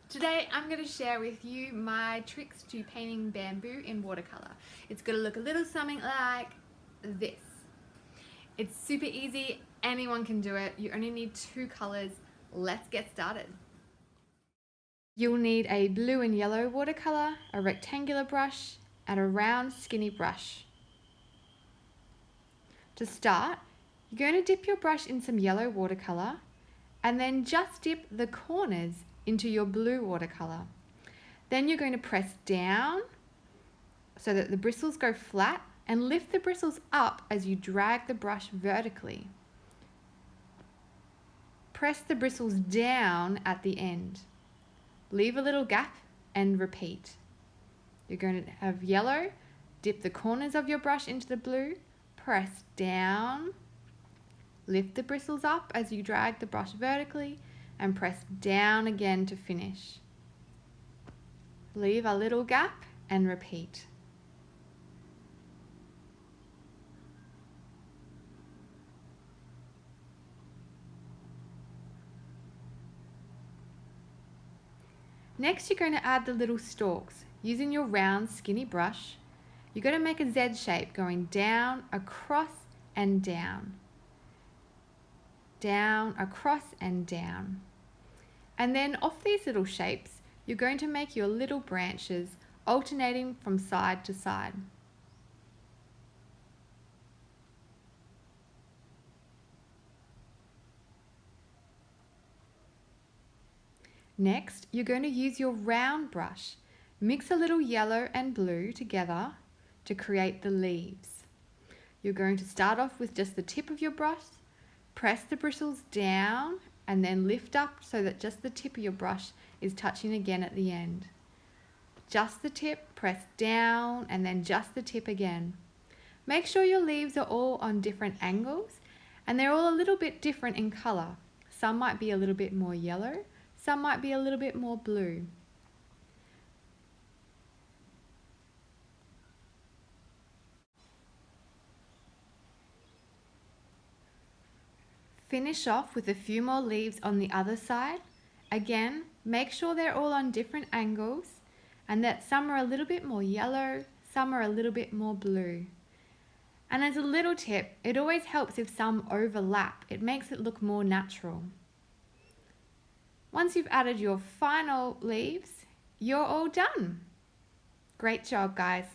Today I'm going to share with you my tricks to painting bamboo in watercolor. It's going to look a little something like this. It's super easy, anyone can do it. You only need 2 colors. Let's get started. You'll need a blue and yellow watercolor, a rectangular brush, and a round skinny brush. To start, you're going to dip your brush in some yellow watercolor and then just dip the corners into your blue watercolor. Then you're going to press down so that the bristles go flat and lift the bristles up as you drag the brush vertically. Press the bristles down at the end. Leave a little gap and repeat. You're going to have yellow, dip the corners of your brush into the blue, press down, lift the bristles up as you drag the brush vertically, and press down again to finish. Leave a little gap and repeat. Next, you're going to add the little stalks. Using your round skinny brush, you're going to make a Z shape going down, across and down. Down, across and down. And then off these little shapes, you're going to make your little branches alternating from side to side. Next, you're going to use your round brush. Mix a little yellow and blue together to create the leaves. You're going to start off with just the tip of your brush, press the bristles down and then lift up so that just the tip of your brush is touching again at the end. Just the tip, press down and then just the tip again. Make sure your leaves are all on different angles and they're all a little bit different in color. Some might be a little bit more yellow, some might be a little bit more blue. Finish off with a few more leaves on the other side. Again, make sure they're all on different angles and that some are a little bit more yellow, some are a little bit more blue. And as a little tip, it always helps if some overlap. It makes it look more natural. Once you've added your final leaves, you're all done. Great job, guys.